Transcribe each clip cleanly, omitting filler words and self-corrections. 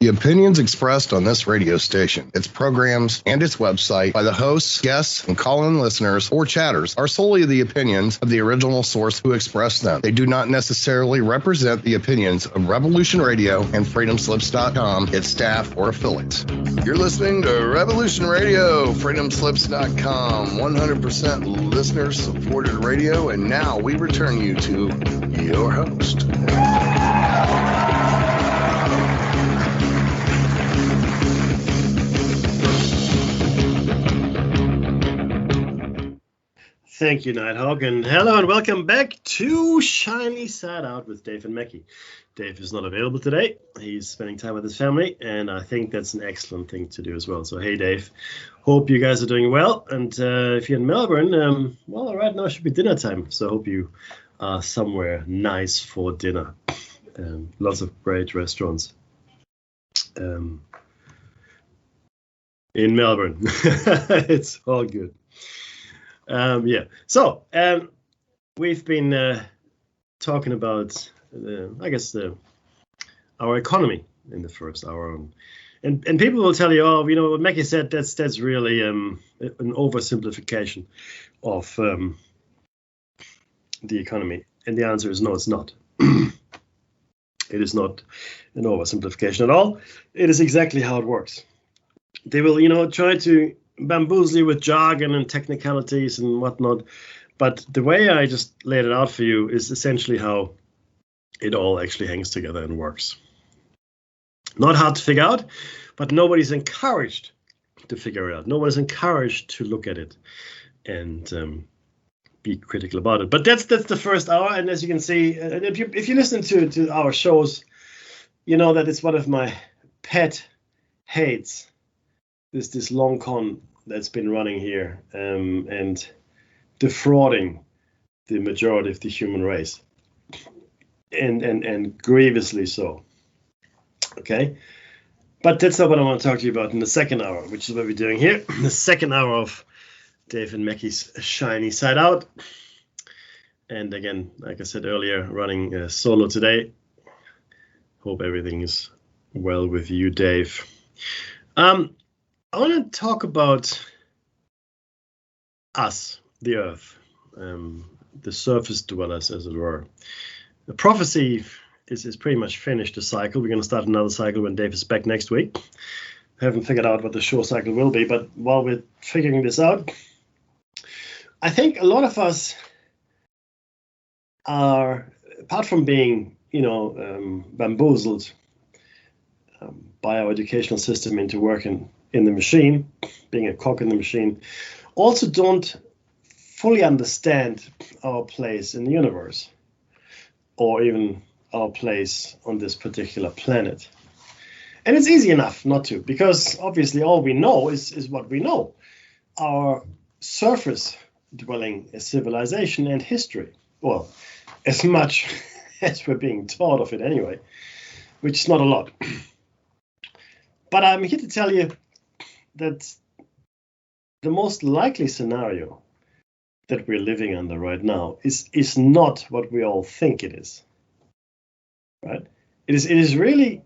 The opinions expressed on this radio station, its programs, and its website by the hosts, guests, and call-in listeners or chatters are solely the opinions of the original source who expressed them. They do not necessarily represent the opinions of Revolution Radio and FreedomSlips.com, its staff, or affiliates. You're listening to Revolution Radio, FreedomSlips.com, 100% listener-supported radio, and now we return you to your host. Thank you, Nighthawk, and hello and welcome back to Shiny Side Out with Dave and Mackie. Dave is not available today. He's spending time with his family, and I think that's an excellent thing to do as well. So, hey, Dave, hope you guys are doing well. And if you're in Melbourne, well, right now it should be dinner time. So I hope you are somewhere nice for dinner. Lots of great restaurants in Melbourne. It's all good. So we've been talking about, our economy in the first hour, and people will tell you, oh, you know, what Mackie said, that's really an oversimplification of the economy, and the answer is no, it's not. It is not an oversimplification at all. It is exactly how it works. They will, try to bamboozle you with jargon and technicalities and whatnot, but the way I just laid it out for you is essentially how it all actually hangs together and works. Not hard to figure out, but nobody's encouraged to figure it out. Nobody's encouraged to look at it and be critical about it. But that's the first hour, and as you can see, if you listen to our shows, you know that it's one of my pet hates. This long con that's been running here and defrauding the majority of the human race, and grievously so. Okay, but that's not what I want to talk to you about in the second hour, which is what we're doing here. The second hour of Dave and Mackie's Shiny Side Out. And again, like I said earlier, running solo today. Hope everything is well with you, Dave. I want to talk about us, the Earth, the surface dwellers, as it were. The prophecy is pretty much finished, the cycle. We're going to start another cycle when Dave is back next week. I haven't figured out what the show cycle will be, but while we're figuring this out, I think a lot of us are, apart from being, bamboozled by our educational system into working in the machine, being a cog in the machine, also don't fully understand our place in the universe, or even our place on this particular planet. And it's easy enough not to, because obviously all we know is what we know. Our surface dwelling civilization and history. Well, as much as we're being taught of it anyway, which is not a lot. But I'm here to tell you that the most likely scenario that we're living under right now is not what we all think it is. Right? It is really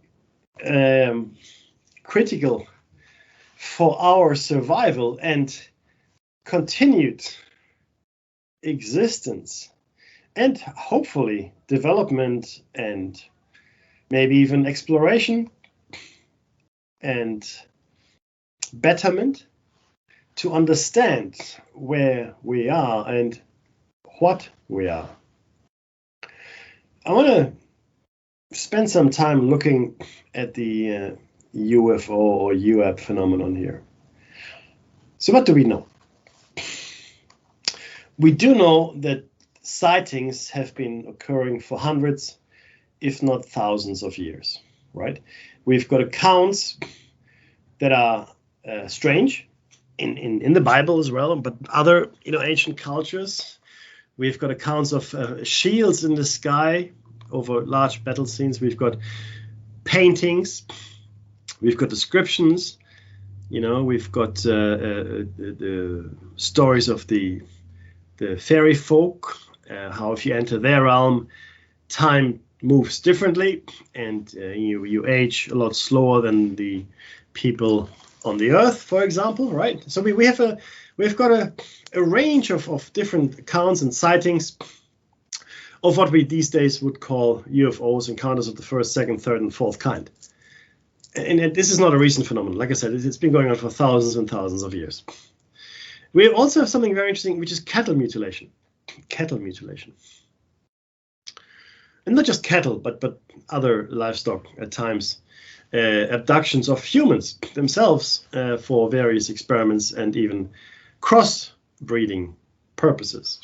critical for our survival and continued existence, and hopefully development and maybe even exploration and betterment, to understand where we are and what we are. I want to spend some time looking at the UFO or UAP phenomenon here. So what do we know? We do know that sightings have been occurring for hundreds, if not thousands of years, right? We've got accounts that are strange in the Bible as well, but other ancient cultures. We've got accounts of shields in the sky over large battle scenes. We've got paintings. We've got descriptions. We've got the stories of the fairy folk, how if you enter their realm, time moves differently, and you age a lot slower than the people on the Earth, for example, right? So we've got a range of different accounts and sightings of what we these days would call UFOs, encounters of the first, second, third, and fourth kind. And this is not a recent phenomenon. Like I said, it's been going on for thousands and thousands of years. We also have something very interesting, which is cattle mutilation. Cattle mutilation. And not just cattle, but other livestock at times. Abductions of humans themselves for various experiments and even cross-breeding purposes.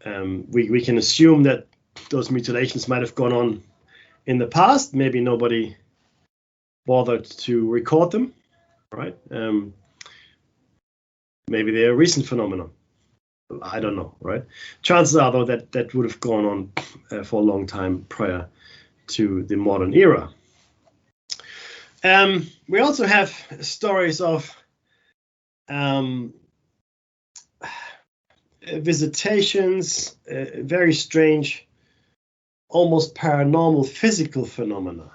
We can assume that those mutilations might have gone on in the past. Maybe nobody bothered to record them, right? Maybe they're a recent phenomenon. I don't know, right? Chances are, though, that would have gone on for a long time prior to the modern era. We also have stories of visitations, very strange, almost paranormal physical phenomena,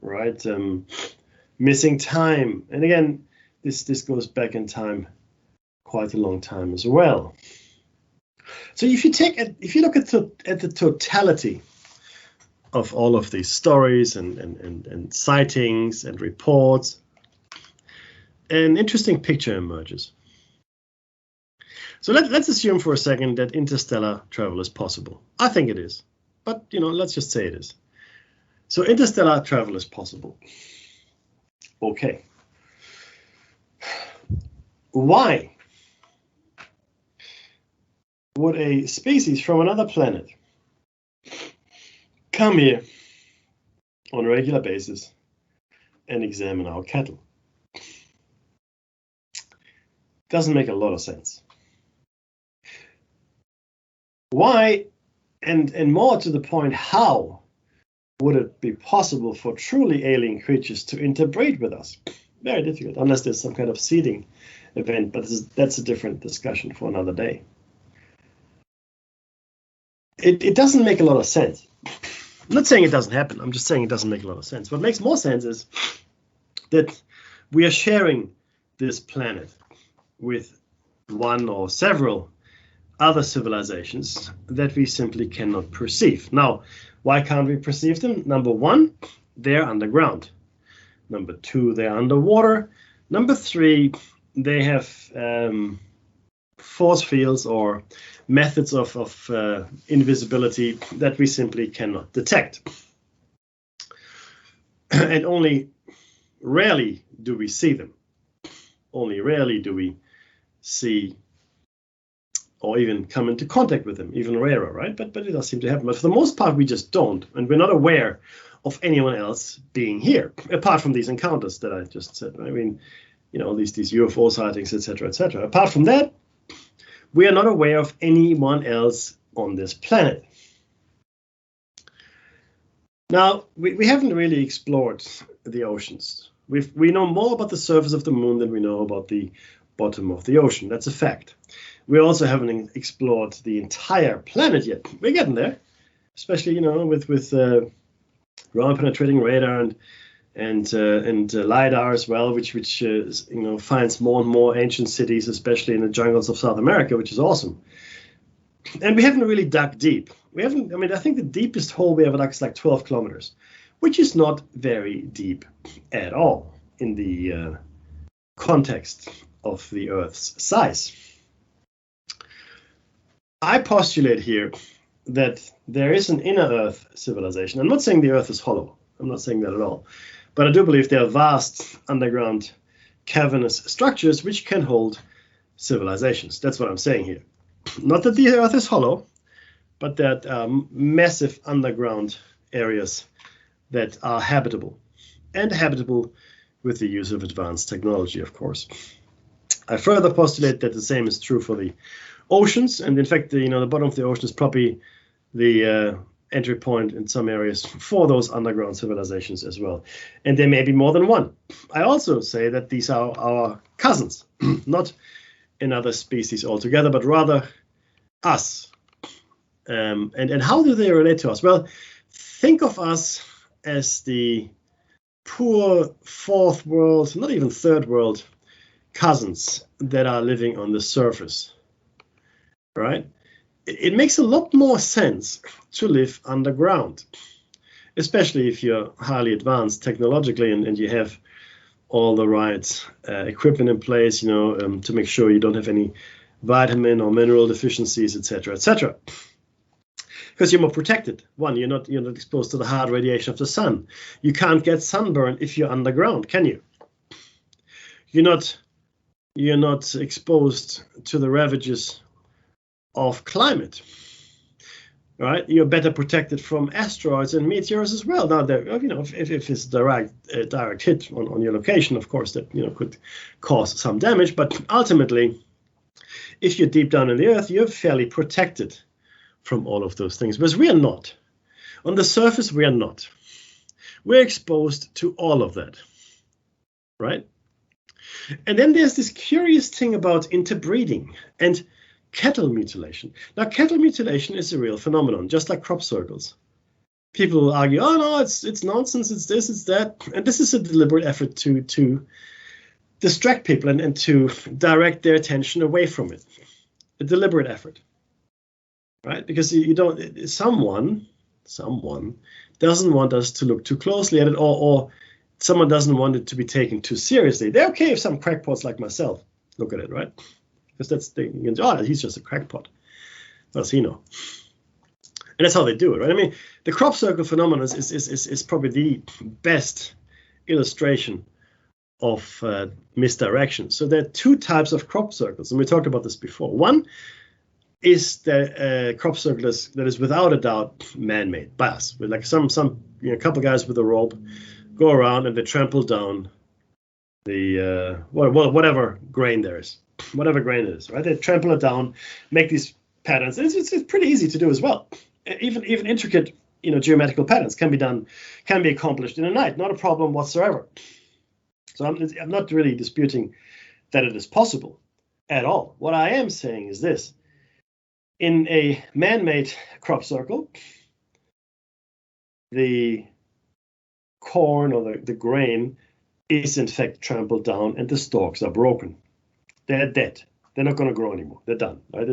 right? Missing time. And again, this goes back in time quite a long time as well. So if you look at the totality of all of these stories and sightings and reports, an interesting picture emerges. So let's assume for a second that interstellar travel is possible. I think it is, but let's just say it is. So interstellar travel is possible. Okay. Why would a species from another planet come here on a regular basis and examine our cattle? Doesn't make a lot of sense. Why, and more to the point, how would it be possible for truly alien creatures to interbreed with us? Very difficult, unless there's some kind of seeding event, but that's a different discussion for another day. It doesn't make a lot of sense. I'm not saying it doesn't happen. I'm just saying it doesn't make a lot of sense. What makes more sense is that we are sharing this planet with one or several other civilizations that we simply cannot perceive. Now, why can't we perceive them? Number one, they're underground. Number two, they're underwater. Number three, they have force fields or methods of invisibility that we simply cannot detect. And only rarely do we see them. Only rarely do we see or even come into contact with them, even rarer, right? But it does seem to happen. But for the most part, we just don't. And we're not aware of anyone else being here, apart from these encounters that I just said. I mean, these UFO sightings, etc., etc. Apart from that, we are not aware of anyone else on this planet. Now, we haven't really explored the oceans. We know more about the surface of the moon than we know about the bottom of the ocean. That's a fact. We also haven't explored the entire planet yet. We're getting there, especially with ground penetrating radar and lidar as well, which finds more and more ancient cities, especially in the jungles of South America, which is awesome. And we haven't really dug deep. I think the deepest hole we ever dug is like 12 kilometers, which is not very deep at all in the context of the Earth's size. I postulate here that there is an inner Earth civilization. I'm not saying the Earth is hollow. I'm not saying that at all. But I do believe there are vast underground cavernous structures which can hold civilizations. That's what I'm saying here. Not that the Earth is hollow, but that massive underground areas that are habitable, and habitable with the use of advanced technology, of course. I further postulate that the same is true for the oceans, and in fact, the bottom of the ocean is probably the entry point in some areas for those underground civilizations as well. And there may be more than one. I also say that these are our cousins, not another species altogether, but rather us, And how do they relate to us? Well, think of us as the poor fourth world, not even third world cousins that are living on the surface, right? It makes a lot more sense to live underground, especially if you're highly advanced technologically and you have all the right equipment in place, to make sure you don't have any vitamin or mineral deficiencies, etc., etc. Because you're more protected. One, you're not exposed to the hard radiation of the sun. You can't get sunburn if you're underground, can you? You're not exposed to the ravages of climate, right? You're better protected from asteroids and meteors as well. Now, if it's direct hit on your location, of course, that could cause some damage. But ultimately, if you're deep down in the earth, you're fairly protected from all of those things. Whereas we are not. On the surface, we are not. We're exposed to all of that, right? And then there's this curious thing about interbreeding and cattle mutilation. Now, cattle mutilation is a real phenomenon, just like crop circles. People will argue, oh no, it's nonsense, it's this, it's that. And this is a deliberate effort to distract people and to direct their attention away from it. A deliberate effort, right? Because someone doesn't want us to look too closely at it, or someone doesn't want it to be taken too seriously. They're okay if some crackpots like myself look at it, right? Because he's just a crackpot. What does he know? And that's how they do it, right? I mean, the crop circle phenomenon is probably the best illustration of misdirection. So there are two types of crop circles, and we talked about this before. One is the crop circle that is without a doubt man-made by us, with like some couple guys with a rope go around and they trample down the whatever grain there is. Whatever grain it is, right? They trample it down, make these patterns. It's pretty easy to do as well. Even intricate, geometrical patterns can be accomplished in a night. Not a problem whatsoever. So I'm not really disputing that it is possible at all. What I am saying is this: in a man-made crop circle, the corn or the grain is in fact trampled down, and the stalks are broken. They're dead. They're not going to grow anymore. They're done. Right?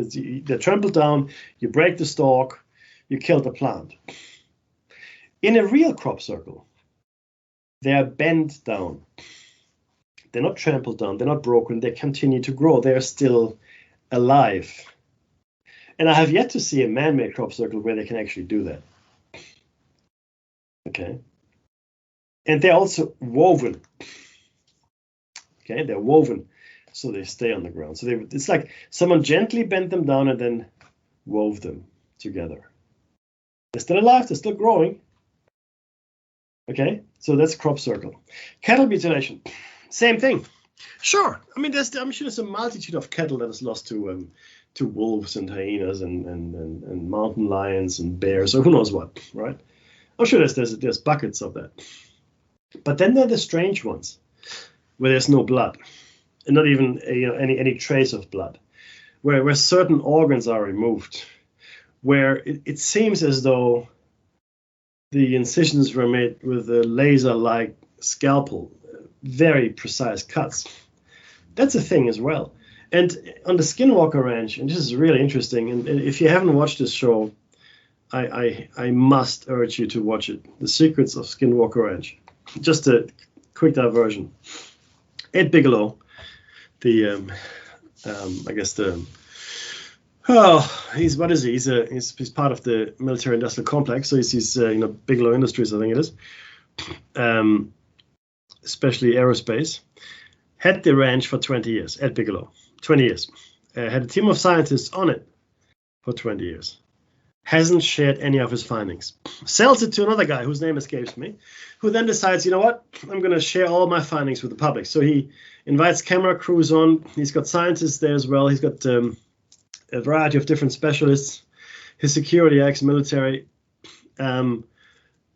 They're trampled down. You break the stalk. You kill the plant. In a real crop circle, they are bent down. They're not trampled down. They're not broken. They continue to grow. They're still alive. And I have yet to see a man-made crop circle where they can actually do that. Okay. And they're also woven. Okay, they're woven. So they stay on the ground. So it's like someone gently bent them down and then wove them together. They're still alive. They're still growing. Okay, so that's crop circle. Cattle mutilation, same thing. Sure, I mean, I'm sure there's a multitude of cattle that is lost to wolves and hyenas and mountain lions and bears or who knows what, right? I'm sure there's buckets of that. But then there are the strange ones where there's no blood. And not even any trace of blood, where certain organs are removed, where it seems as though the incisions were made with a laser-like scalpel, very precise cuts. That's a thing as well. And on the Skinwalker Ranch, and this is really interesting, and if you haven't watched this show, I must urge you to watch it, The Secrets of Skinwalker Ranch. Just a quick diversion. Ed Bigelow, he's what is he? He's part of the military-industrial complex. So he's Bigelow Industries, I think it is, especially aerospace. Had the ranch for 20 years. Ed Bigelow, 20 years. Had a team of scientists on it for 20 years. Hasn't shared any of his findings. Sells it to another guy whose name escapes me, who then decides, you know what, I'm going to share all my findings with the public. So he invites camera crews on. He's got scientists there as well. He's got a variety of different specialists. His security, ex-military, and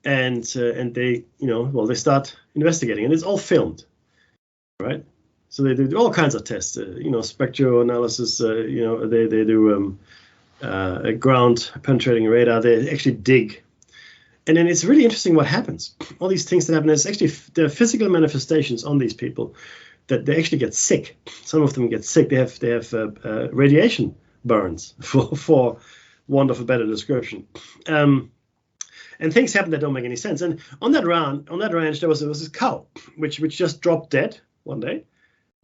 they, they start investigating, and it's all filmed, right? So they do all kinds of tests, spectral analysis. They do a ground penetrating radar. They actually dig. And then it's really interesting what happens. All these things that happen, there are physical manifestations on these people that they actually get sick. Some of them get sick. They have radiation burns, for want of a better description. And things happen that don't make any sense. And on that ranch, there was this cow which just dropped dead one day,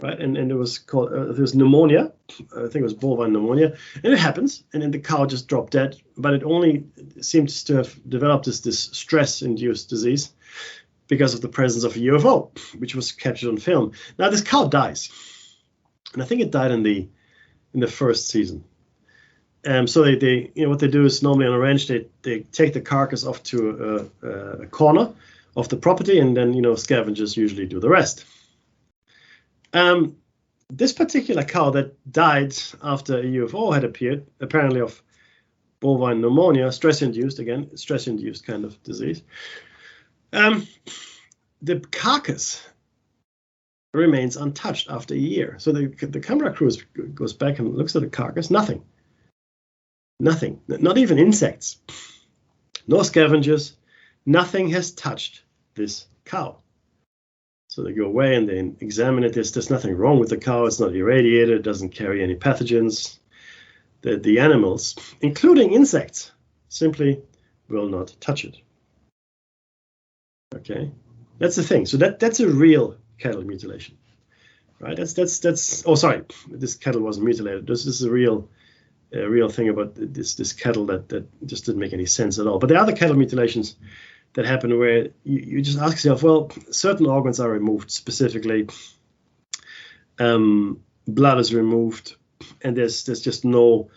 right? And it was called there was pneumonia. I think it was bovine pneumonia, and it happens. And then the cow just dropped dead, but it only seems to have developed this stress-induced disease because of the presence of a UFO, which was captured on film. Now this cow dies, and I think it died in the first season. So they what they do is normally on a ranch they take the carcass off to a corner of the property, and then scavengers usually do the rest. This particular cow that died after a UFO had appeared, apparently of bovine pneumonia, stress-induced kind of disease. The carcass remains untouched after a year. So the camera crew goes back and looks at the carcass. Nothing, not even insects, no scavengers, nothing has touched this cow. So they go away and they examine it. There's nothing wrong with the cow. It's not irradiated. It doesn't carry any pathogens. The animals, including insects, simply will not touch it. Okay, that's the thing. So that's a real cattle mutilation, right? That's. Oh, sorry, this cattle wasn't mutilated. This is a real thing about this cattle that just didn't make any sense at all. But there are other cattle mutilations that happen where you just ask yourself, well, certain organs are removed specifically, blood is removed, and there's just no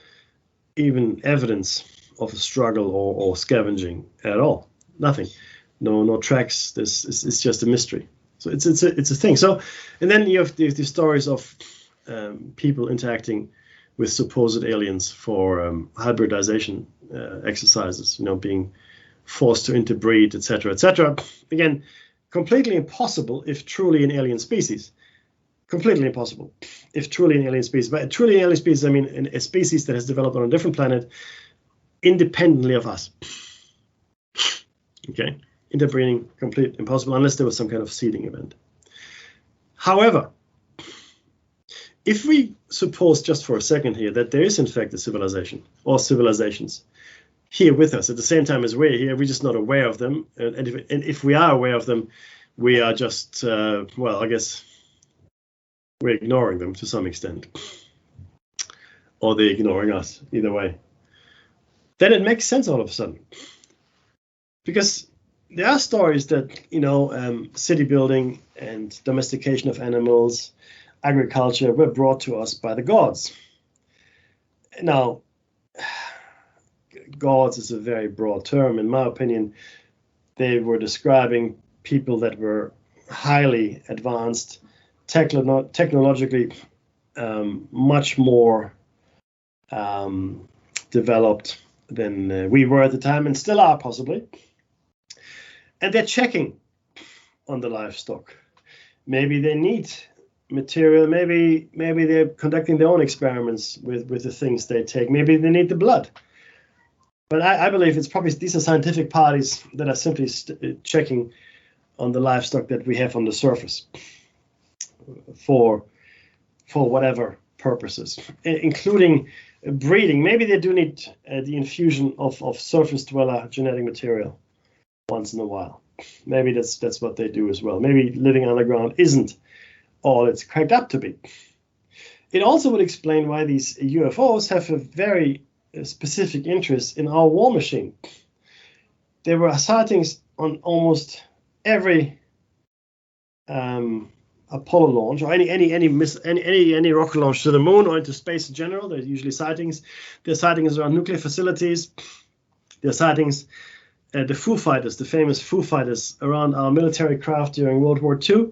even evidence of a struggle or scavenging at all. Nothing, no tracks. It's just a mystery. So it's a thing. So, and then you have the stories of people interacting with supposed aliens for hybridization exercises, being forced to interbreed, etc., etc. Again, completely impossible if truly an alien species. Completely impossible if truly an alien species. By truly an alien species, I mean a species that has developed on a different planet independently of us. Okay, interbreeding, complete impossible unless there was some kind of seeding event. However, if we suppose just for a second here that there is in fact a civilization or civilizations here with us at the same time as we're here, we're just not aware of them. And if we are aware of them, we are just, I guess we're ignoring them to some extent. Or they're ignoring us, either way. Then it makes sense all of a sudden. Because there are stories that, city building and domestication of animals, agriculture were brought to us by the gods. Now, gods is a very broad term. In my opinion, they were describing people that were highly advanced, technologically much more developed than we were at the time and still are possibly. And they're checking on the livestock. Maybe they need material. Maybe they're conducting their own experiments with the things they take. Maybe they need the blood. But I believe it's probably these are scientific parties that are simply checking on the livestock that we have on the surface for whatever purposes, including breeding. Maybe they do need the infusion of surface dweller genetic material once in a while. Maybe that's what they do as well. Maybe living underground isn't all it's cracked up to be. It also would explain why these UFOs have a very specific interest in our war machine. There were sightings on almost every Apollo launch or any rocket launch to the moon or into space in general. There's usually sightings. There are sightings around nuclear facilities. There are sightings the Foo Fighters, the famous Foo Fighters, around our military craft during World War II.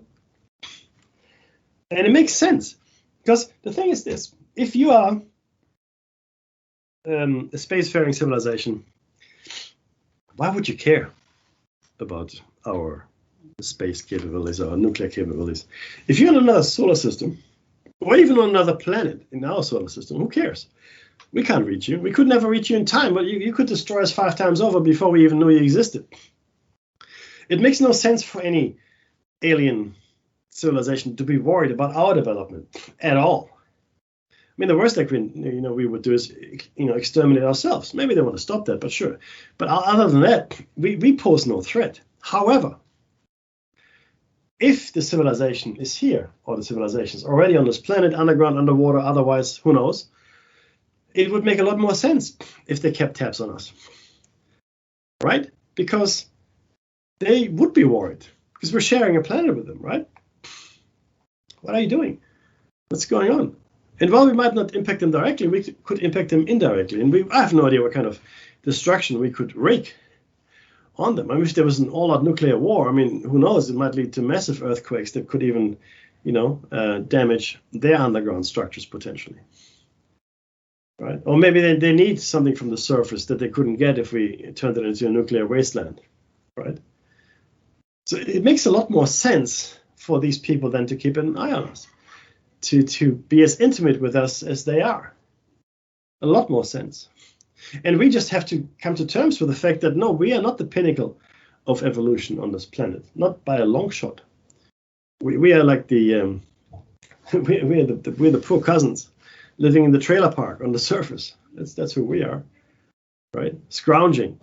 And it makes sense because the thing is this: if you are a spacefaring civilization, why would you care about our space capabilities, our nuclear capabilities? If you're in another solar system, or even on another planet in our solar system, who cares? We can't reach you. We could never reach you in time, but you could destroy us 5 times over before we even knew you existed. It makes no sense for any alien civilization to be worried about our development at all. I mean, the worst that we would do is exterminate ourselves. Maybe they want to stop that, but sure. But other than that, we pose no threat. However, if the civilization is here, or the civilization is already on this planet, underground, underwater, otherwise, who knows, it would make a lot more sense if they kept tabs on us, right? Because they would be worried, because we're sharing a planet with them, right? What are you doing? What's going on? And while we might not impact them directly, we could impact them indirectly. And I have no idea what kind of destruction we could wreak on them. I mean, if there was an all-out nuclear war, I mean, who knows? It might lead to massive earthquakes that could even, damage their underground structures potentially. Right? Or maybe they need something from the surface that they couldn't get if we turned it into a nuclear wasteland. Right? So it makes a lot more sense for these people then to keep an eye on us, to be as intimate with us as they are. A lot more sense. And we just have to come to terms with the fact that, no, we are not the pinnacle of evolution on this planet, not by a long shot. We are like we're the poor cousins living in the trailer park on the surface. That's who we are, right? Scrounging.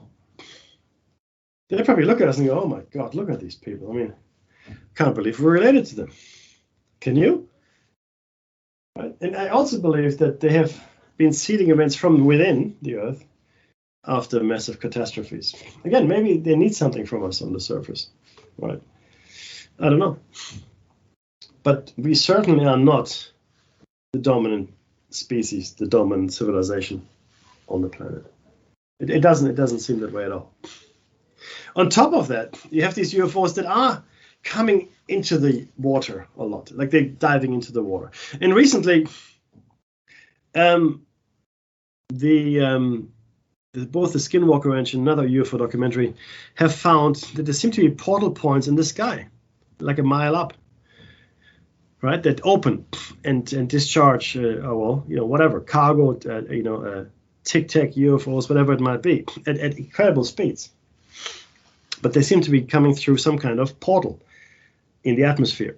They probably look at us and go, oh my God, look at these people. I mean, can't believe we're related to them. Can you? Right? And I also believe that they have been seeding events from within the Earth after massive catastrophes. Again, maybe they need something from us on the surface, right? I don't know. But we certainly are not the dominant species, the dominant civilization on the planet. It doesn't seem that way at all. On top of that, you have these UFOs that are coming into the water a lot, like they're diving into the water. And recently, both the Skinwalker Ranch and another UFO documentary have found that there seem to be portal points in the sky, like a mile up, right? That open and discharge, whatever, cargo, tic-tac UFOs, whatever it might be, at incredible speeds. But they seem to be coming through some kind of portal in the atmosphere,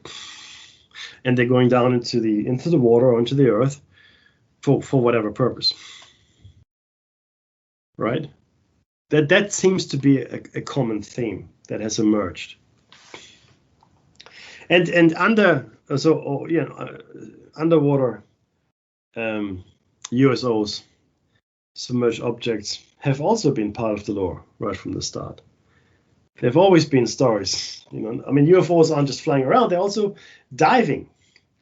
and they're going down into the water or into the earth for whatever purpose, right? That seems to be a common theme that has emerged. And underwater USOs, submerged objects, have also been part of the lore right from the start. There've always been stories, I mean, UFOs aren't just flying around; they're also diving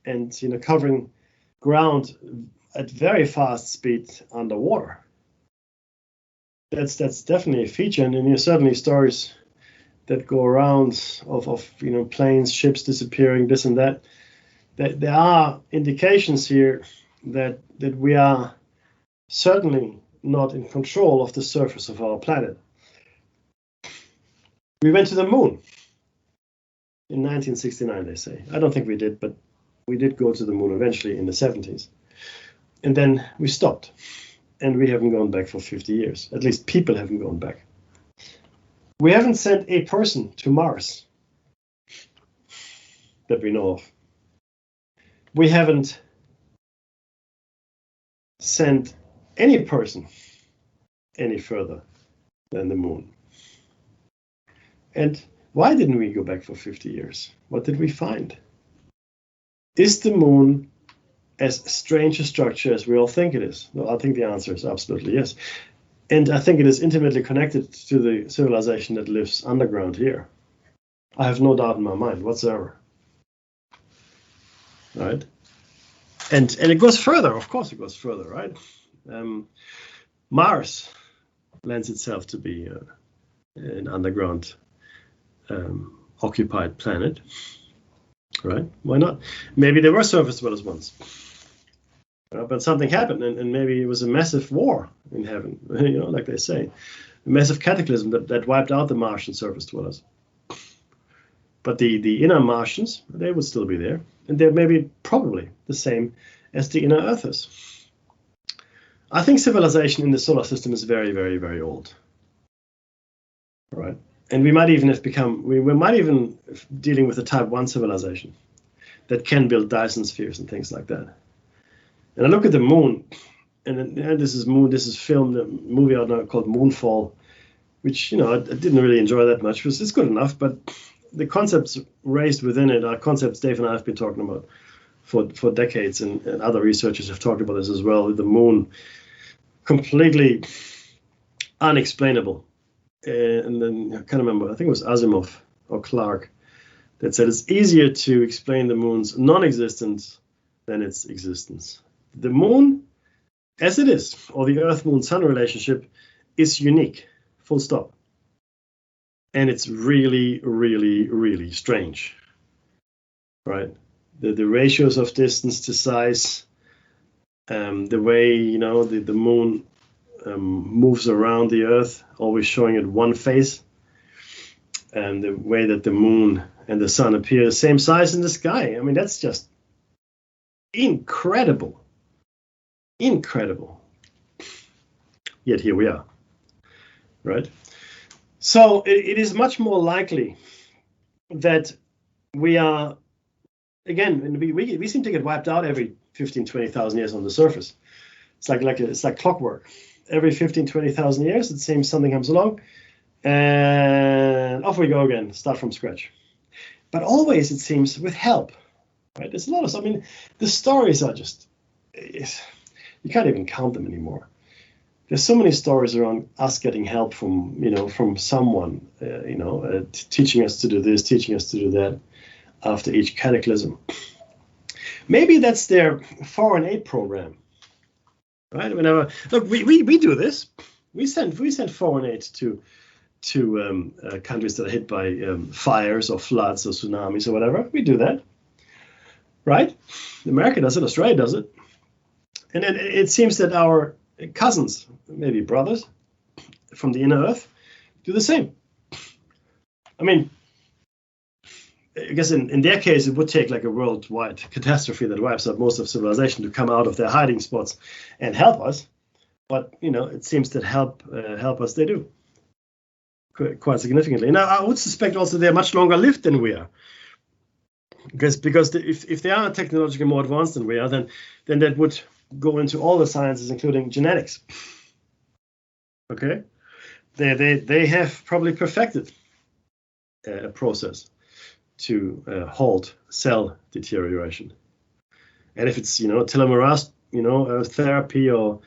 and covering ground at very fast speed underwater. That's definitely a feature, and certainly stories that go around of planes, ships disappearing, this and that. That there are indications here that we are certainly not in control of the surface of our planet. We went to the moon in 1969, they say. I don't think we did, but we did go to the moon eventually in the 70s. And then we stopped. And we haven't gone back for 50 years. At least people haven't gone back. We haven't sent a person to Mars that we know of. We haven't sent any person any further than the moon. And why didn't we go back for 50 years? What did we find? Is the moon as strange a structure as we all think it is? Well, I think the answer is absolutely yes. And I think it is intimately connected to the civilization that lives underground here. I have no doubt in my mind whatsoever. Right? And it goes further. Of course it goes further, right? Mars lends itself to be an underground occupied planet, right? Why not? Maybe there were surface dwellers once, but something happened, and maybe it was a massive war in heaven, like they say, a massive cataclysm that wiped out the Martian surface dwellers. But the inner Martians, they would still be there, and they're maybe probably the same as the inner Earthers. I think civilization in the solar system is very, very, very old. Right? And we might even dealing with a type 1 civilization that can build Dyson spheres and things like that. And I look at the moon, and this is filmed, a movie out now called Moonfall, which, I didn't really enjoy that much. It's good enough, but the concepts raised within it are concepts Dave and I have been talking about for decades, and other researchers have talked about this as well. The moon, completely unexplainable. And then I can't remember, I think it was Asimov or Clark that said it's easier to explain the moon's non-existence than its existence. The moon, as it is, or the Earth-Moon-Sun relationship, is unique, full stop. And it's really, really, really strange, right? The ratios of distance to size, the way, the moon moves around the Earth, always showing it one face, and the way that the moon and the sun appear the same size in the sky. I mean, that's just incredible. Incredible. Yet here we are, right? So it is much more likely that we are, again, we seem to get wiped out every 15, 20,000 years on the surface. It's like clockwork. Every 15, 20,000 years, it seems something comes along, and off we go again, start from scratch. But always, it seems, with help, right? There's a lot of, the stories are just, you can't even count them anymore. There's so many stories around us getting help from someone, teaching us to do this, teaching us to do that after each cataclysm. Maybe that's their foreign aid program. Right? Whenever we do this, we send foreign aid to countries that are hit by fires or floods or tsunamis or whatever. We do that, right? America does it, Australia does it, and it seems that our cousins, maybe brothers, from the inner Earth, do the same. I guess in their case, it would take like a worldwide catastrophe that wipes out most of civilization to come out of their hiding spots and help us. But, it seems that help us, they do quite significantly. Now, I would suspect also they're much longer lived than we are. Because if they are technologically more advanced than we are, then that would go into all the sciences, including genetics. Okay? They have probably perfected a process to halt cell deterioration. And if it's, telomerase, therapy, or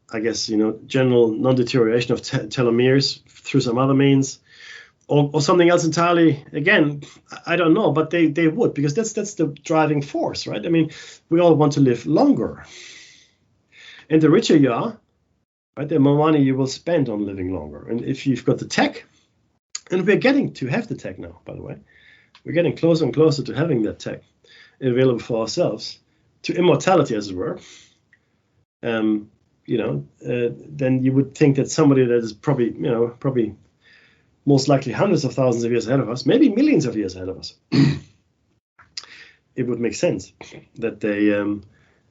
I guess, general non-deterioration of telomeres through some other means, or something else entirely, again, I don't know, but they would, because that's the driving force, right? We all want to live longer. And the richer you are, right, the more money you will spend on living longer. And if you've got the tech, and we're getting to have the tech now, by the way, we're getting closer and closer to having that tech available for ourselves, to immortality, as it were. Then you would think that somebody that is probably most likely hundreds of thousands of years ahead of us, maybe millions of years ahead of us, it would make sense that they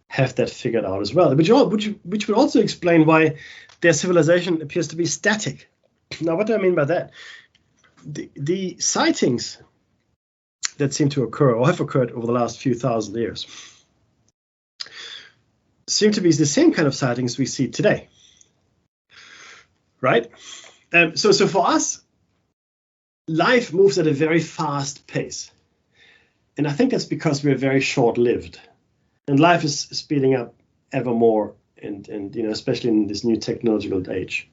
have that figured out as well. Which would also explain why their civilization appears to be static. Now, what do I mean by that? The sightings that seem to occur or have occurred over the last few thousand years seem to be the same kind of sightings we see today, right? So for us, life moves at a very fast pace, and I think that's because we're very short-lived, and life is speeding up ever more, and especially in this new technological age,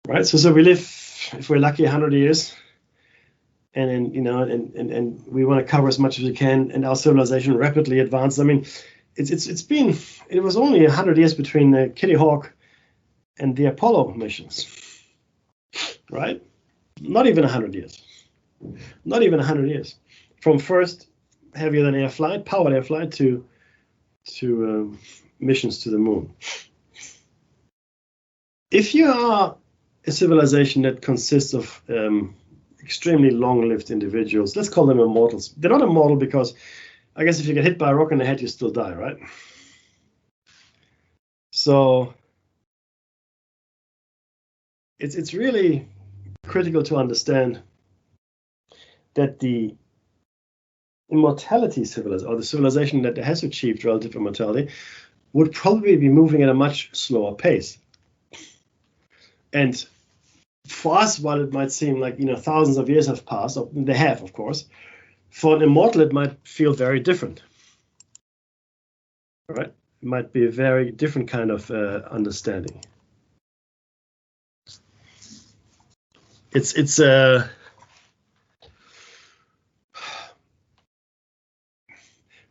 right? So we live, if we're lucky, 100 years. And and we want to cover as much as we can, and our civilization rapidly advances. It was only 100 years between the Kitty Hawk and the Apollo missions, right? Not even 100 years. Not even 100 years. From first heavier than air flight, powered air flight, to missions to the moon. If you are a civilization that consists of extremely long-lived individuals, let's call them immortals. They're not immortal because, I guess, if you get hit by a rock in the head, you still die, right? So it's really critical to understand that the immortality civilization, or the civilization that has achieved relative immortality, would probably be moving at a much slower pace. And for us, while it might seem like thousands of years have passed, or they have, of course, for an immortal it might feel very different. All right, it might be a very different kind of understanding. It's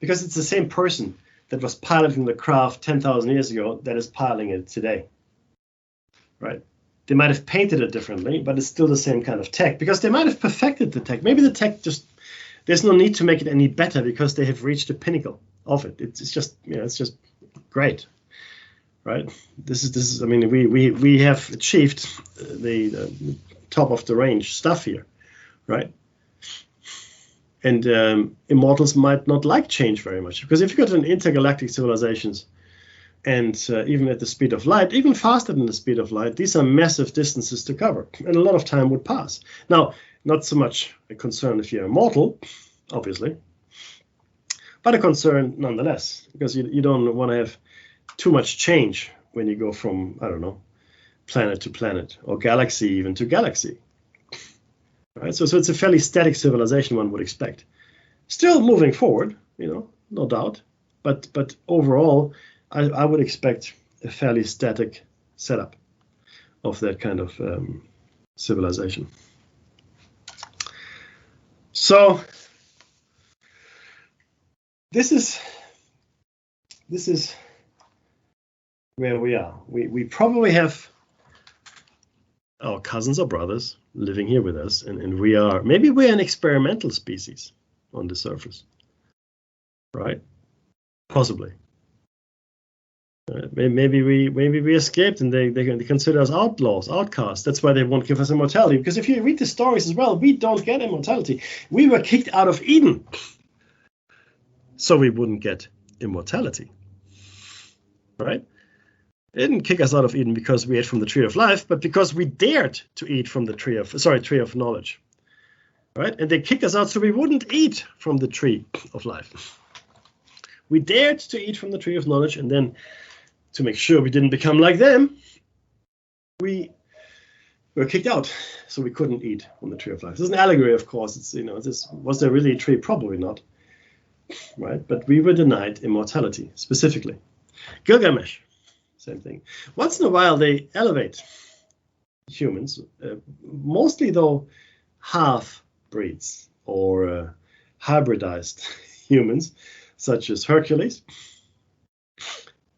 because it's the same person that was piloting the craft 10,000 years ago that is piloting it today, right? They might have painted it differently, but it's still the same kind of tech, because they might have perfected the tech. Maybe the tech there's no need to make it any better because they have reached the pinnacle of it. It's just great, right? This is. I mean, we have achieved the top of the range stuff here, right? And immortals might not like change very much, because if you got an intergalactic civilizations, and even at the speed of light, even faster than the speed of light, these are massive distances to cover, and a lot of time would pass. Now, not so much a concern if you're immortal, obviously, but a concern nonetheless, because you don't want to have too much change when you go from, I don't know, planet to planet, or galaxy even to galaxy. Right? So it's a fairly static civilization, one would expect. Still moving forward, no doubt, but overall, I would expect a fairly static setup of that kind of civilization. So this is where we are. We probably have our cousins or brothers living here with us, and maybe we're an experimental species on the surface, right? Possibly. Maybe we escaped, and they consider us outlaws, outcasts. That's why they won't give us immortality. Because if you read the stories as well, we don't get immortality. We were kicked out of Eden, so we wouldn't get immortality, right? They didn't kick us out of Eden because we ate from the tree of life, but because we dared to eat from the tree of knowledge, right? And they kicked us out so we wouldn't eat from the tree of life. We dared to eat from the tree of knowledge, and then, to make sure we didn't become like them, we were kicked out, so we couldn't eat from the tree of life. This is an allegory, of course. It's was there really a tree? Probably not, right? But we were denied immortality, specifically. Gilgamesh, same thing. Once in a while, they elevate humans, mostly though half-breeds or hybridized humans, such as Hercules,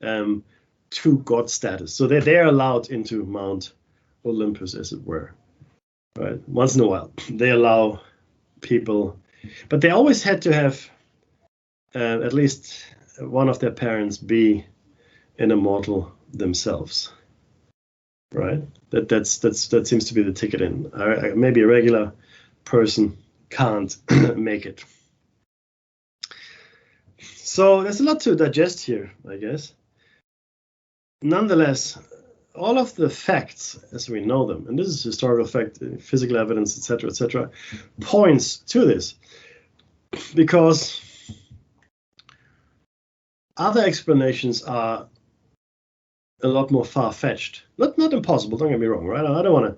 to god status. So they're allowed into Mount Olympus, as it were. Right? Once in a while, they allow people, but they always had to have at least one of their parents be an immortal themselves. Right? That seems to be the ticket in. Maybe a regular person can't make it. So there's a lot to digest here, I guess. Nonetheless, all of the facts as we know them, and this is historical fact, physical evidence, etc., points to this, because other explanations are a lot more far-fetched. Not impossible, don't get me wrong, right? I don't want to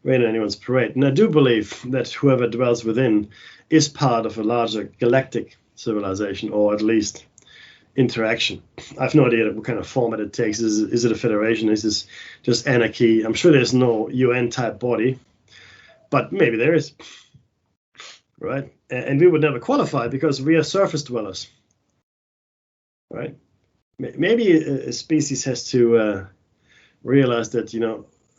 rain on anyone's parade, and I do believe that whoever dwells within is part of a larger galactic civilization, or at least interaction. I have no idea what kind of format it takes. Is it a federation? Is this just anarchy? I'm sure there's no UN type body, but maybe there is, right? And we would never qualify because we are surface dwellers, right? Maybe a species has to realize that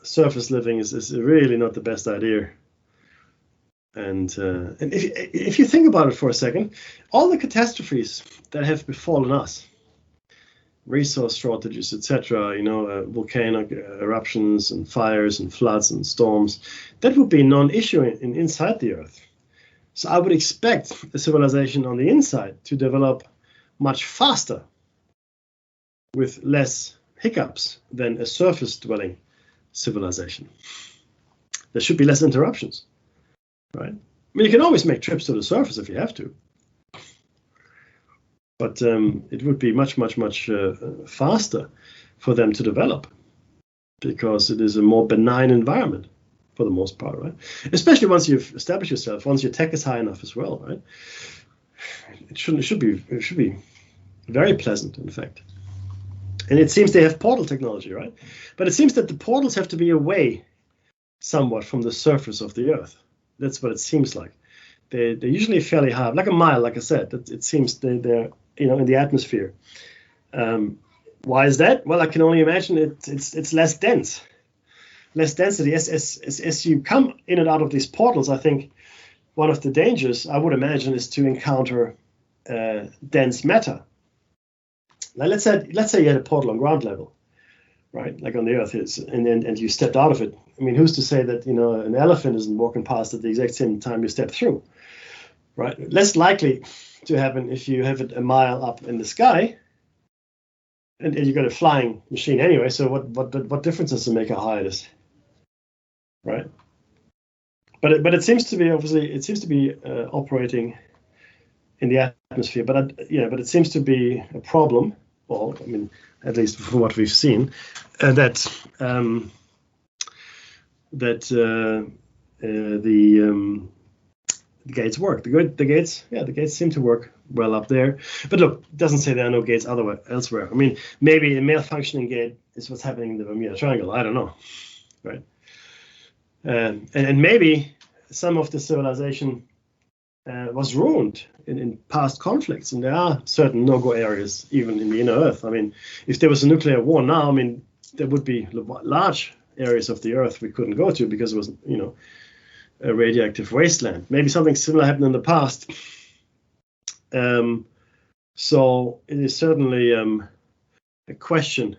surface living is really not the best idea. And if you think about it for a second, all the catastrophes that have befallen us, resource shortages, etc., volcanic eruptions and fires and floods and storms, that would be non-issue inside the Earth. So I would expect a civilization on the inside to develop much faster with less hiccups than a surface-dwelling civilization. There should be less interruptions, right? I mean, you can always make trips to the surface if you have to, but it would be much faster for them to develop, because it is a more benign environment for the most part, right? Especially once you've established yourself, once your tech is high enough as well, right? It should be very pleasant, in fact. And it seems they have portal technology, right? But it seems that the portals have to be away somewhat from the surface of the Earth. That's what it seems like. They're usually fairly high, like a mile, like I said. It seems they're in the atmosphere. Why is that? Well, I can only imagine it's less dense. Less density. As you come in and out of these portals, I think one of the dangers, I would imagine, is to encounter dense matter. Now, let's say you had a portal on ground level, right? Like on the Earth is, and you stepped out of it. I mean, who's to say that an elephant isn't walking past at the exact same time you step through, right? Less likely to happen if you have it a mile up in the sky, and you got a flying machine anyway. So what difference does it make how high it is, right? But it seems to be operating in the atmosphere. But it seems to be a problem. Well, I mean, at least from what we've seen, that the gates work. The gates seem to work well up there. But look, it doesn't say there are no gates elsewhere. I mean, maybe a malfunctioning gate is what's happening in the Bermuda Triangle. I don't know, right? And maybe some of the civilization was ruined in past conflicts, and there are certain no-go areas even in the inner Earth. I mean, if there was a nuclear war now, I mean, there would be large areas of the Earth we couldn't go to because it was, a radioactive wasteland. Maybe something similar happened in the past. So it is certainly a question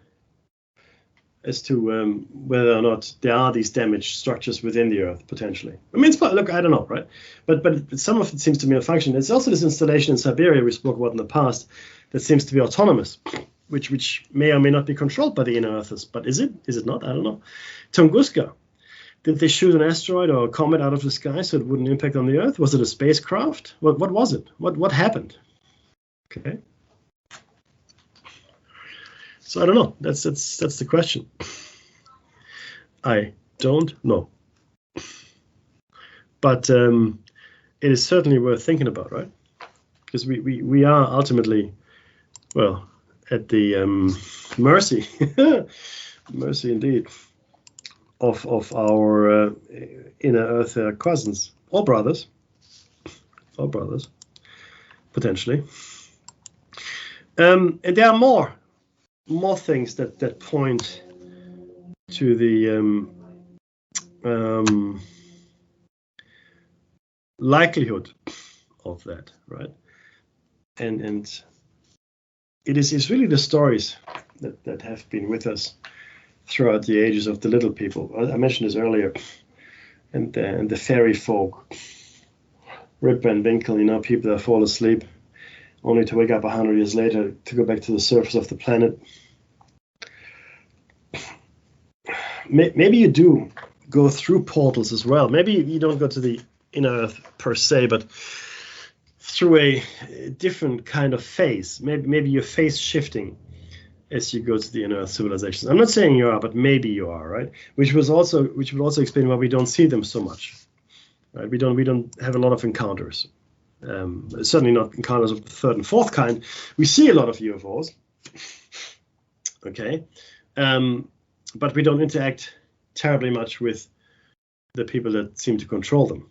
as to whether or not there are these damaged structures within the Earth, potentially. I mean, look, I don't know, right? But some of it seems to be malfunction. There's also this installation in Siberia we spoke about in the past that seems to be autonomous, which may or may not be controlled by the inner Earthers. But is it? Is it not? I don't know. Tunguska, did they shoot an asteroid or a comet out of the sky so it wouldn't impact on the Earth? Was it a spacecraft? What was it? What happened? Okay. So I don't know. That's the question. I don't know. But it is certainly worth thinking about, right? Because we are ultimately, well, at the mercy, mercy indeed, of our inner Earth cousins or brothers, potentially. And there are more things that point to the likelihood of that, right? And it's really the stories that have been with us throughout the ages of the little people. I mentioned this earlier, and the fairy folk, Rip Van Winkle, people that fall asleep only to wake up 100 years later to go back to the surface of the planet. Maybe you do go through portals as well. Maybe you don't go to the inner Earth per se, but through a different kind of phase. Maybe you're phase shifting as you go to the inner Earth civilizations. I'm not saying you are, but maybe you are, right? Which would also explain why we don't see them so much, right? We don't have a lot of encounters. Certainly not encounters of the third and fourth kind. We see a lot of UFOs, okay, but we don't interact terribly much with the people that seem to control them.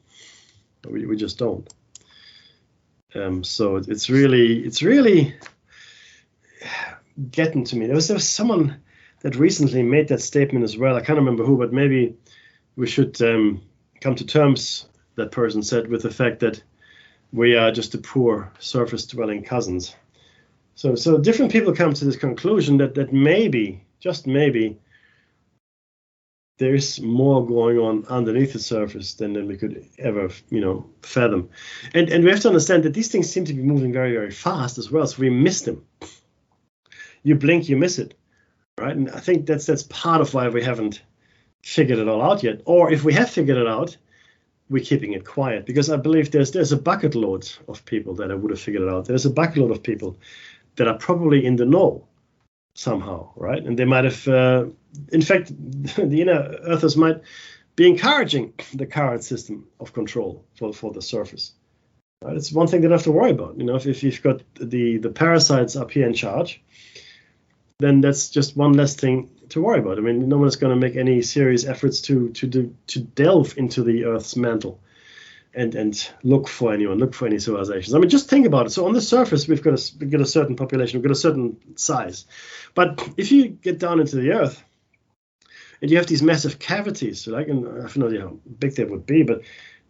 We just don't. So it's really getting to me. There was someone that recently made that statement as well. I can't remember who, but maybe we should come to terms, that person said, with the fact that we are just the poor surface-dwelling cousins. So different people come to this conclusion that maybe, just maybe, there's more going on underneath the surface than we could ever, fathom. And we have to understand that these things seem to be moving very, very fast as well, so we miss them. You blink, you miss it. right? And I think that's part of why we haven't figured it all out yet. Or if we have figured it out, we're keeping it quiet, because I believe there's a bucket load of people that I would have figured it out. There's a bucket load of people that are probably in the know somehow, right? And they might have, in fact, the inner earthers might be encouraging the current system of control for the surface. Right? It's one thing they don't have to worry about. If you've got the parasites up here in charge, then that's just one less thing to worry about. I mean, no one is going to make any serious efforts to delve into the Earth's mantle and look for any civilizations. I mean, just think about it. So on the surface, we've got a certain population, we've got a certain size. But if you get down into the Earth, and you have these massive cavities, and I have no idea how big they would be, but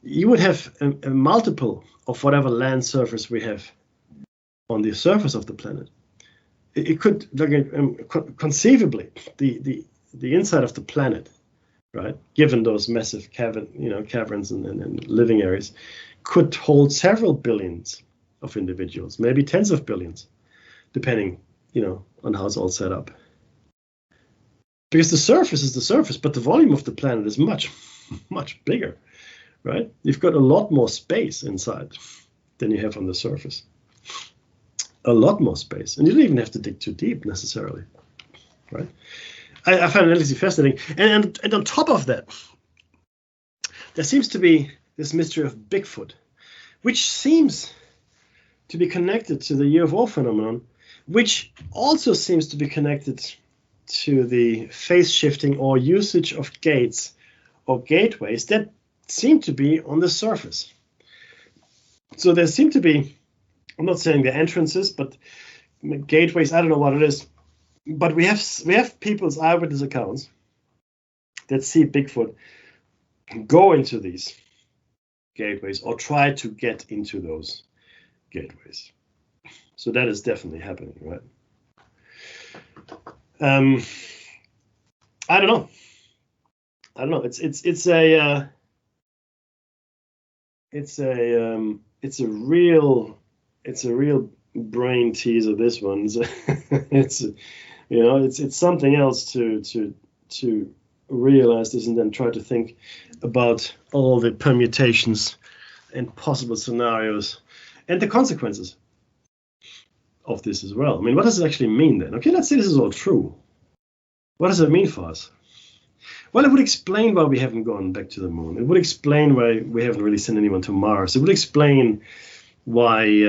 you would have a multiple of whatever land surface we have on the surface of the planet. It could, conceivably, the inside of the planet, right, given those massive caverns and living areas, could hold several billions of individuals, maybe tens of billions, depending, on how it's all set up. Because the surface is the surface, but the volume of the planet is much, much bigger, right? You've got a lot more space inside than you have on the surface. A lot more space. And you don't even have to dig too deep necessarily, right? I find it fascinating. And on top of that, there seems to be this mystery of Bigfoot, which seems to be connected to the UFO phenomenon, which also seems to be connected to the phase shifting or usage of gates or gateways that seem to be on the surface. So there seem to be, I'm not saying the entrances, but gateways, I don't know what it is, but we have people's eyewitness accounts that see Bigfoot go into these gateways or try to get into those gateways. So that is definitely happening, right? I don't know. It's a real brain teaser. This one, it's something else to realize this and then try to think about all the permutations and possible scenarios and the consequences of this as well. I mean, what does it actually mean then? Okay, let's say this is all true. What does it mean for us? Well, it would explain why we haven't gone back to the moon. It would explain why we haven't really sent anyone to Mars. It would explain why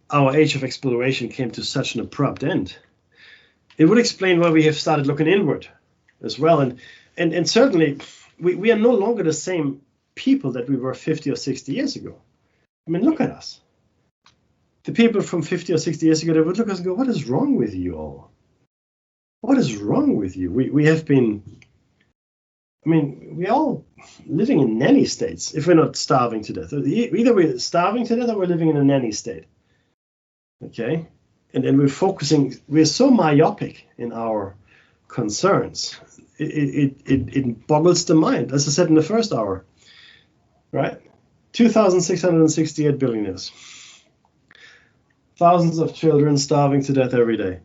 our age of exploration came to such an abrupt end. It would explain why we have started looking inward as well. And certainly, we are no longer the same people that we were 50 or 60 years ago. I mean, look at us. The people from 50 or 60 years ago, they would look at us and go, what is wrong with you all? What is wrong with you? We have been, we're all living in nanny states if we're not starving to death. Either we're starving to death or we're living in a nanny state. Okay? And then we're so myopic in our concerns. It boggles the mind, as I said in the first hour, right? 2,668 billionaires. Thousands of children starving to death every day.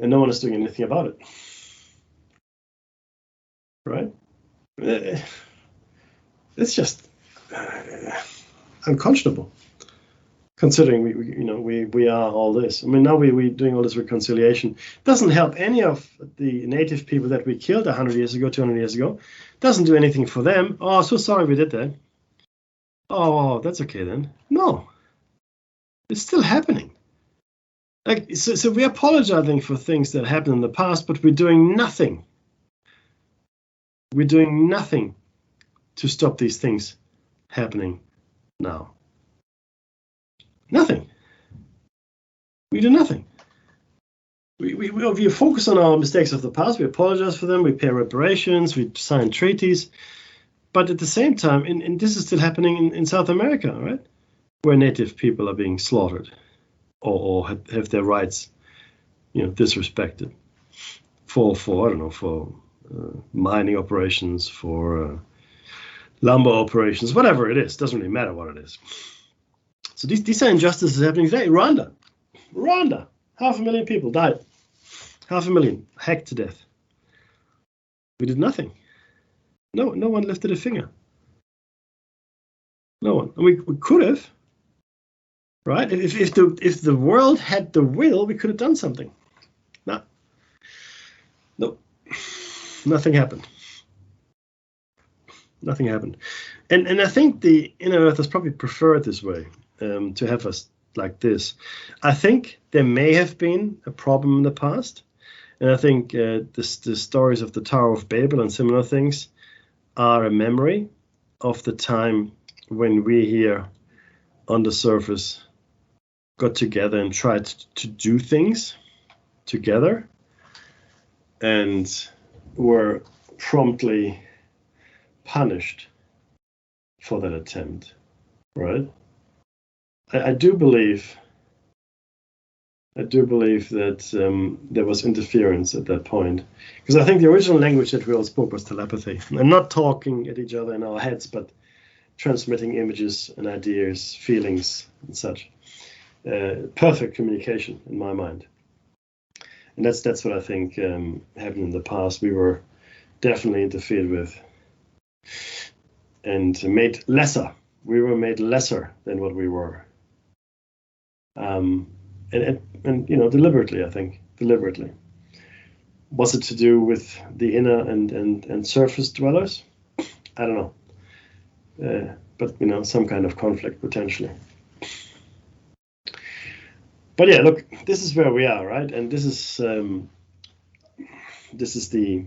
And no one is doing anything about it. Right? It's just unconscionable, considering we are all this. I mean, now we're doing all this reconciliation. Doesn't help any of the native people that we killed 100 years ago, 200 years ago. Doesn't do anything for them. Oh, so sorry we did that. Oh, that's okay then. No. It's still happening. So we're apologizing for things that happened in the past, but we're doing nothing. We're doing nothing to stop these things happening now. Nothing. We do nothing. We focus on our mistakes of the past. We apologize for them. We pay reparations. We sign treaties. But at the same time, and this is still happening in South America, right? Where native people are being slaughtered or have their rights, disrespected for mining operations, for lumber operations, whatever it is. Doesn't really matter what it is. So these are injustices happening today. Rwanda, 500,000 people died. 500,000 hacked to death. We did nothing. No one lifted a finger. No one. And we could have, right? If the world had the will, we could have done something. No. Nothing happened. Nothing happened. And I think the inner earthers probably prefer it this way, to have us like this. I think there may have been a problem in the past. And I think the stories of the Tower of Babel and similar things are a memory of the time when we here on the surface got together and tried to do things together and were promptly punished for that attempt, right? I do believe that there was interference at that point, because I think the original language that we all spoke was telepathy, and not talking at each other in our heads, but transmitting images and ideas, feelings, and such. Perfect communication in my mind, and that's what I think happened in the past. We were definitely interfered with and made lesser. We were made lesser than what we were. And deliberately, I think, deliberately. Was it to do with the inner and surface dwellers? I don't know. But, some kind of conflict potentially. But yeah, look, this is where we are, right? And this is the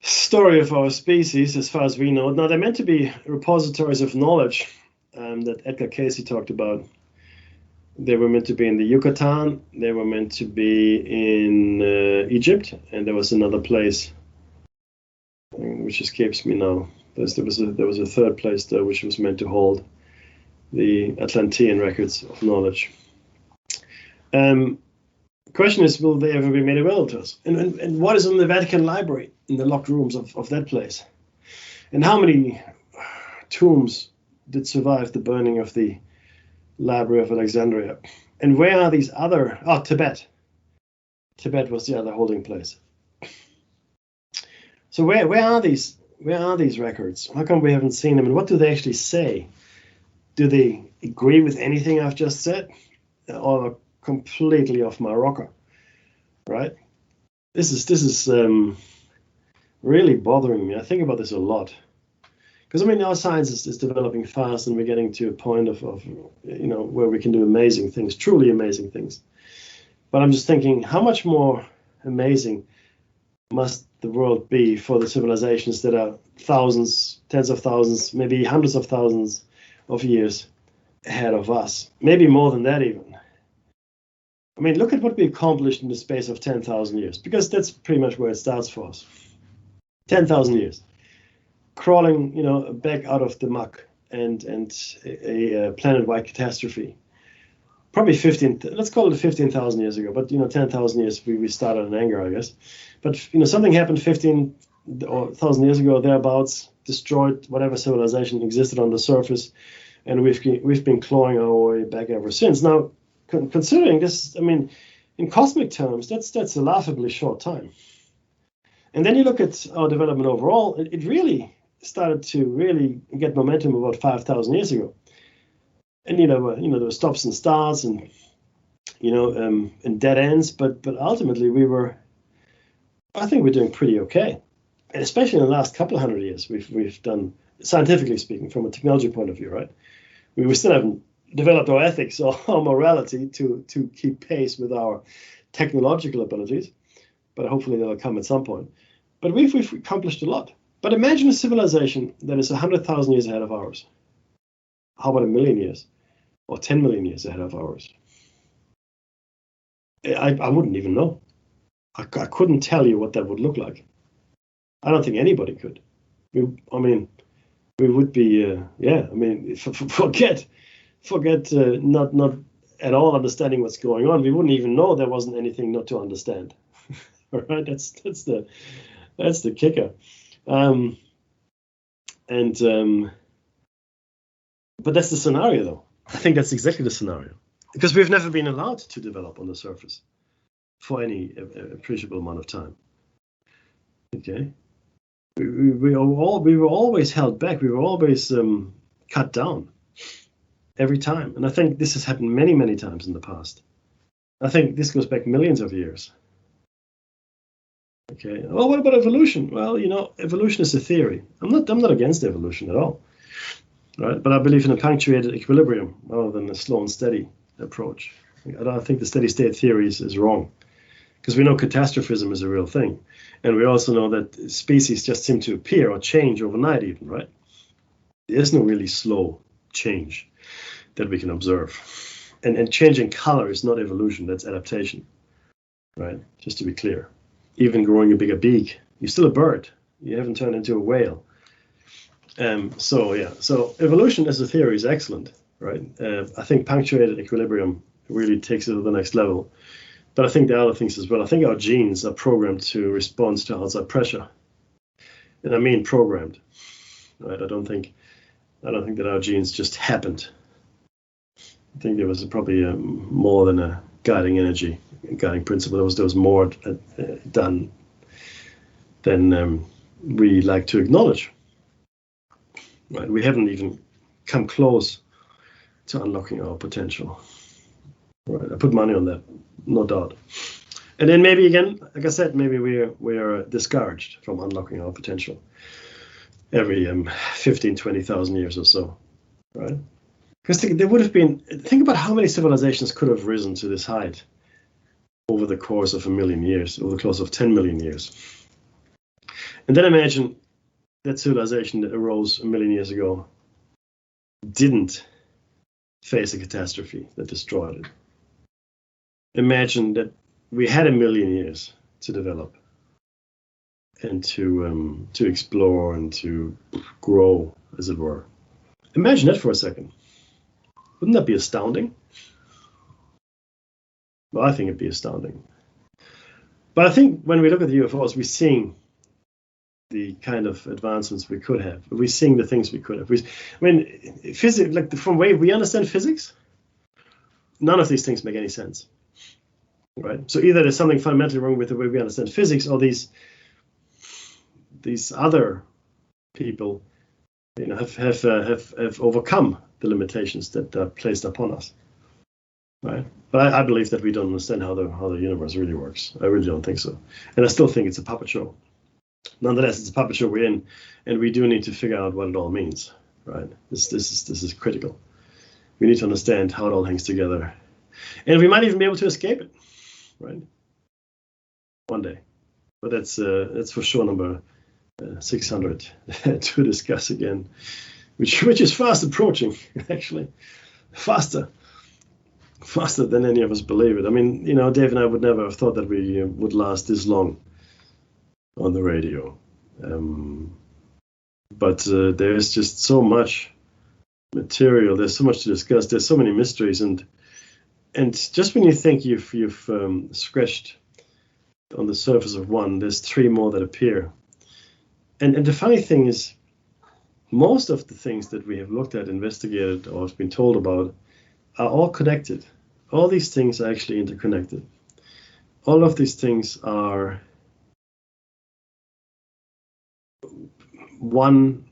story of our species as far as we know. Now, they're meant to be repositories of knowledge that Edgar Cayce talked about. They were meant to be in the Yucatan. They were meant to be in Egypt, and there was another place which escapes me now. There was a third place there which was meant to hold the Atlantean records of knowledge. The question is, will they ever be made available to us? And what is in the Vatican Library, in the locked rooms of that place? And how many tombs did survive the burning of the Library of Alexandria? And where are these other... Tibet. Tibet was the other holding place. So where are these records? How come we haven't seen them? And what do they actually say? Do they agree with anything I've just said? Or completely off my rocker? Right? This is really bothering me. I think about this a lot. Because, our science is developing fast, and we're getting to a point of where we can do amazing things, truly amazing things. But I'm just thinking, how much more amazing must the world be for the civilizations that are thousands, tens of thousands, maybe hundreds of thousands of years ahead of us? Maybe more than that even. Look at what we accomplished in the space of 10,000 years, because that's pretty much where it starts for us. 10,000 years. Crawling, back out of the muck and a planet-wide catastrophe. Probably let's call it 15,000 years ago, but 10,000 years we started in anger, I guess. But something happened 15,000 years ago, thereabouts, destroyed whatever civilization existed on the surface, and we've been clawing our way back ever since. Now, considering this, in cosmic terms, that's a laughably short time. And then you look at our development overall, it really started to really get momentum about 5,000 years ago. And there were stops and starts and and dead ends, but ultimately I think we're doing pretty okay. And especially in the last couple of hundred years, we've done, scientifically speaking, from a technology point of view, right? We still haven't developed our ethics or our morality to keep pace with our technological abilities, but hopefully that'll come at some point. But we've accomplished a lot. But imagine a civilization that is 100,000 years ahead of ours. How about 1,000,000 years or 10 million years ahead of ours? I wouldn't even know. I couldn't tell you what that would look like. I don't think anybody could. We would be, forget not at all understanding what's going on. We wouldn't even know there wasn't anything not to understand. All right, that's the kicker. But that's the scenario, though. I think that's exactly the scenario. because we've never been allowed to develop on the surface for any appreciable amount of time. Okay, we were always held back. We were always cut down every time, and I think this has happened many, many times in the past. I think this goes back millions of years. Okay. Well, what about evolution? Well, evolution is a theory. I'm not against evolution at all, right? But I believe in a punctuated equilibrium rather than a slow and steady approach. I don't think the steady state theory is wrong, because we know catastrophism is a real thing, and we also know that species just seem to appear or change overnight, even, right? There is no really slow change that we can observe, and changing color is not evolution; that's adaptation, right? Just to be clear. Even growing a bigger beak, you're still a bird. You haven't turned into a whale. So evolution as a theory is excellent, right? I think punctuated equilibrium really takes it to the next level. But I think there are other things as well. I think our genes are programmed to respond to outside pressure, and I mean programmed, right? I don't think that our genes just happened. I think there was probably more than a guiding energy, guiding principle. There was more done than we like to acknowledge. Right? We haven't even come close to unlocking our potential. Right? I put money on that, no doubt. And then maybe again, like I said, maybe we're discouraged from unlocking our potential every 15, 20,000 years or so, right? Because there would have been, think about how many civilizations could have risen to this height over the course of 1 million years, over the course of 10 million years. And then imagine that civilization that arose 1 million years ago didn't face a catastrophe that destroyed it. Imagine that we had 1 million years to develop and to explore and to grow, as it were. Imagine that for a second. Wouldn't that be astounding? Well, I think it'd be astounding. But I think when we look at the UFOs, we're seeing the kind of advancements we could have. We're seeing the things we could have. Physics, like from the way we understand physics, none of these things make any sense, right? So either there's something fundamentally wrong with the way we understand physics, or these other people, have overcome the limitations that are placed upon us, right? But I believe that we don't understand how the universe really works. I really don't think so, and I still think it's a puppet show. Nonetheless, it's a puppet show we're in, and we do need to figure out what it all means, right? This is critical. We need to understand how it all hangs together, and we might even be able to escape it, right? One day, but that's for sure number 600 to discuss again, which is fast approaching, actually, faster than any of us believe it. I mean, Dave and I would never have thought that we would last this long on the radio, but there's just so much material. There's so much to discuss. There's so many mysteries, and just when you think you've scratched on the surface of one, there's 3 more that appear. And the funny thing is, most of the things that we have looked at, investigated, or have been told about are all connected. All these things are actually interconnected. All of these things are one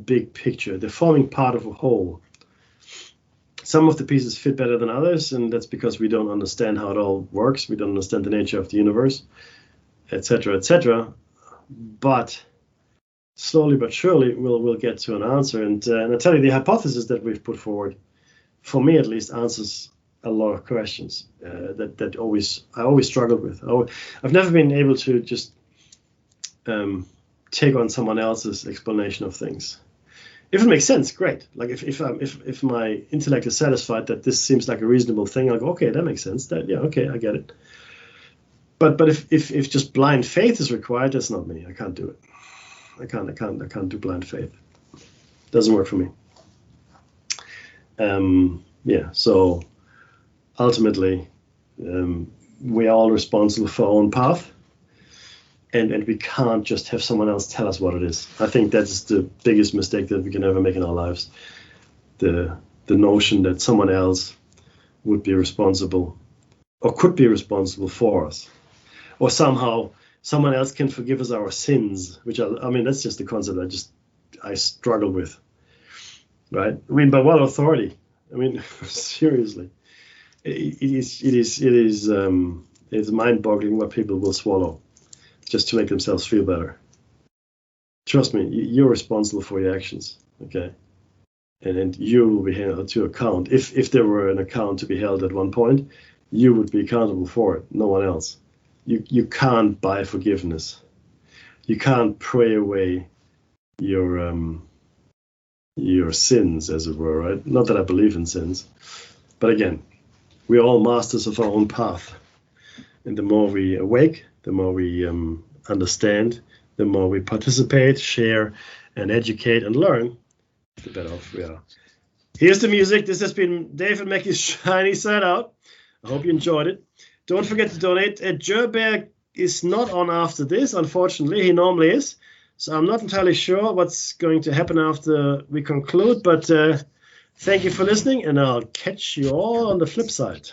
big picture. They're forming part of a whole. Some of the pieces fit better than others, and that's because we don't understand how it all works. We don't understand the nature of the universe, etc., etc. But slowly but surely, we'll get to an answer. And I tell you, the hypothesis that we've put forward, for me at least, answers a lot of questions that I always struggled with. I've never been able to just take on someone else's explanation of things. If it makes sense, great. Like if my intellect is satisfied that this seems like a reasonable thing, I'll go, okay, that makes sense. Okay, I get it. But if just blind faith is required, that's not me. I can't do it. I can't do blind faith. Doesn't work for me. So ultimately, we are all responsible for our own path, and we can't just have someone else tell us what it is. I think that's the biggest mistake that we can ever make in our lives. The notion that someone else would be responsible or could be responsible for us, or somehow someone else can forgive us our sins, which I mean, that's just a concept I struggle with, right? I mean, by what authority? I mean, seriously, it's mind-boggling what people will swallow just to make themselves feel better. Trust me, you're responsible for your actions, okay? And you will be held to account. If there were an account to be held at one point, you would be accountable for it, no one else. You can't buy forgiveness. You can't pray away your sins, as it were, right? Not that I believe in sins, but again, we're all masters of our own path. And the more we awake, the more we understand, the more we participate, share, and educate and learn, the better off we are. Here's the music. This has been David Mackey's Shiny Side Out. I hope you enjoyed it. Don't forget to donate. Jerberg is not on after this, unfortunately. He normally is. So I'm not entirely sure what's going to happen after we conclude. But thank you for listening, and I'll catch you all on the flip side.